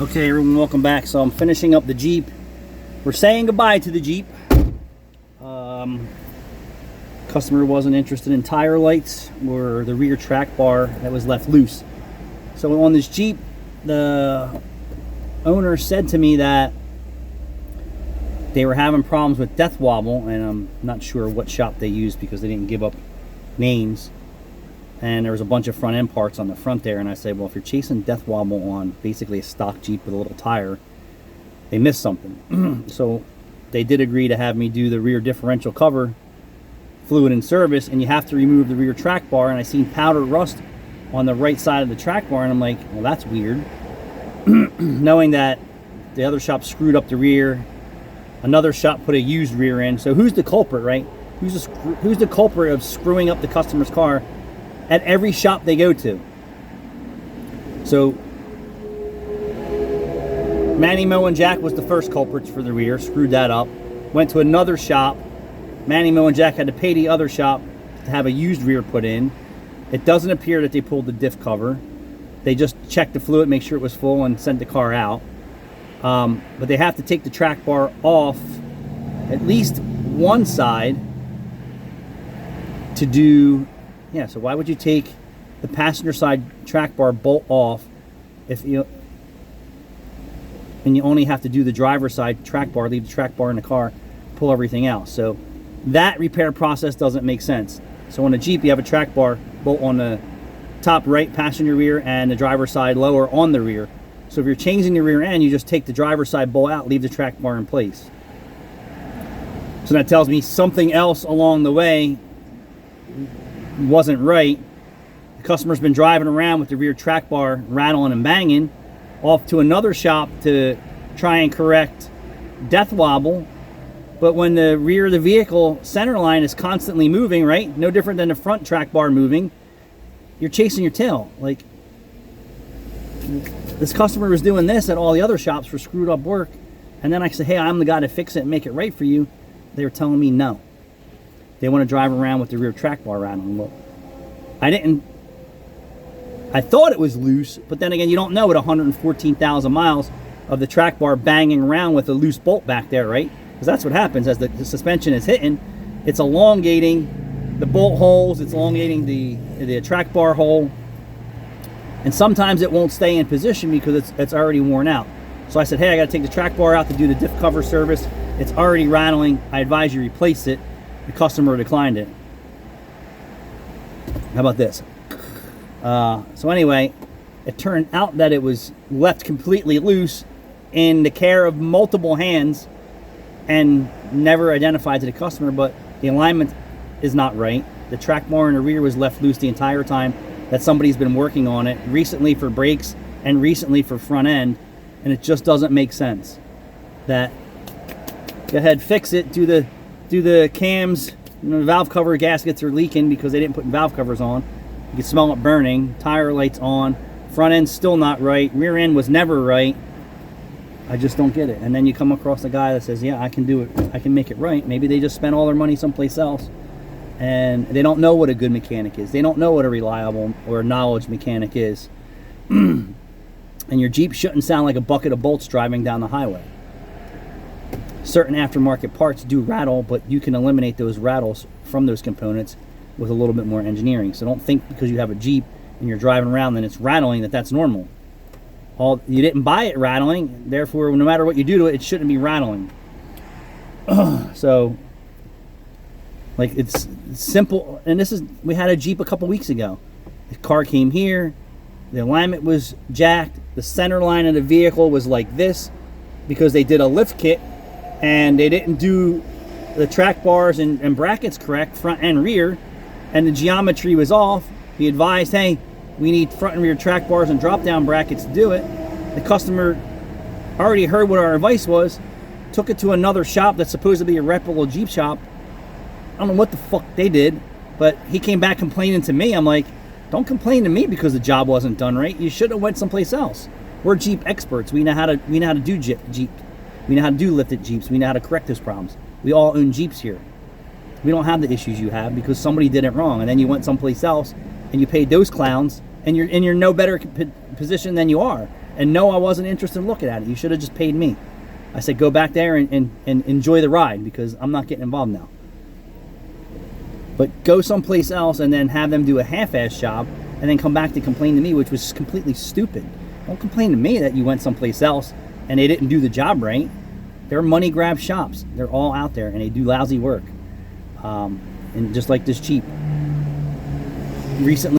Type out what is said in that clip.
Okay, everyone, welcome back. So I'm finishing up the Jeep. We're saying goodbye to the Jeep. Customer wasn't interested in tire lights or the rear track bar that was left loose. So on this Jeep, the owner said to me that they were having problems with death wobble, and I'm not sure what shop they used because they didn't give up names. And there was a bunch of front end parts on the front there, and I said, well, if you're chasing death wobble on basically a stock Jeep with a little tire, they missed something. So they did agree to have me do the rear differential cover fluid and service, and you have to remove the rear track bar. And I seen powdered rust on the right side of the track bar, and I'm like, well, that's weird. Knowing that the other shop screwed up the rear, another shop put a used rear in. So who's the culprit, right? Who's the culprit of screwing up the customer's car at every shop they go to? So Manny, Mo, and Jack was the first culprits for the rear, screwed that up. Went to another shop. Manny, Mo, and Jack had to pay the other shop to have a used rear put in. It doesn't appear that they pulled the diff cover. They just checked the fluid, make sure it was full, and sent the car out. But they have to take the track bar off at least one side to do, yeah, so why would you take the passenger side track bar bolt off if you, and you only have to do the driver's side track bar, leave the track bar in the car, pull everything out? So that repair process doesn't make sense. So on a Jeep, you have a track bar bolt on the top right passenger rear and the driver's side lower on the rear. So if you're changing the rear end, you just take the driver's side bolt out, leave the track bar in place. So that tells me something else along the way wasn't right. The customer's been driving around with the rear track bar rattling and banging, off to another shop to try and correct death wobble. But when the rear of the vehicle center line is constantly moving, right? No different than the front track bar moving, you're chasing your tail. Like, this customer was doing this at all the other shops for screwed up work. And then I said, hey, I'm the guy to fix it and make it right for you. They were telling me no. They want to drive around with the rear track bar rattling. Well, I thought it was loose, but then again, you don't know at 114,000 miles of the track bar banging around with a loose bolt back there, right? Because that's what happens as the suspension is hitting. It's elongating the bolt holes, it's elongating the track bar hole, and sometimes it won't stay in position because it's already worn out. So I said, hey, I got to take the track bar out to do the diff cover service. It's already rattling. I advise you replace it. The customer declined it. How about this? So anyway, it turned out that it was left completely loose in the care of multiple hands and never identified to the customer, but the alignment is not right. The track bar in the rear was left loose the entire time that somebody's been working on it, recently for brakes and recently for front end, and it just doesn't make sense. That, go ahead, fix it, do the cams, the valve cover gaskets are leaking because they didn't put valve covers on. You can smell it burning, tire lights on, front end's still not right, rear end was never right. I just don't get it. And then you come across a guy that says, yeah, I can do it, I can make it right. Maybe they just spent all their money someplace else and they don't know what a good mechanic is. They don't know what a reliable or knowledge mechanic is. And your Jeep shouldn't sound like a bucket of bolts driving down the highway. Certain aftermarket parts do rattle, but you can eliminate those rattles from those components with a little bit more engineering. So don't think because you have a Jeep and you're driving around and it's rattling that's normal. You didn't buy it rattling, therefore no matter what you do to it, it shouldn't be rattling. So like it's simple. And we had a Jeep a couple weeks ago. The car came here, the alignment was jacked, the center line of the vehicle was like this because they did a lift kit and they didn't do the track bars and brackets correct, front and rear, and the geometry was off. He advised, hey, we need front and rear track bars and drop down brackets to do it. The customer already heard what our advice was, took it to another shop that's supposed to be a reputable Jeep shop. I don't know what the fuck they did, but he came back complaining to me. I'm like, don't complain to me because the job wasn't done right. You should have went someplace else. We're Jeep experts. We know how to do Jeep. We know how to do lifted Jeeps. We know how to correct those problems. We all own Jeeps here. We don't have the issues you have because somebody did it wrong, and then you went someplace else and you paid those clowns, and you're no better position than you are. And no, I wasn't interested in looking at it. You should have just paid me. I said, go back there and enjoy the ride, because I'm not getting involved now. But go someplace else and then have them do a half-ass job and then come back to complain to me, which was completely stupid. Don't complain to me that you went someplace else and they didn't do the job right. They're money grab shops. They're all out there and they do lousy work. And just like this Jeep recently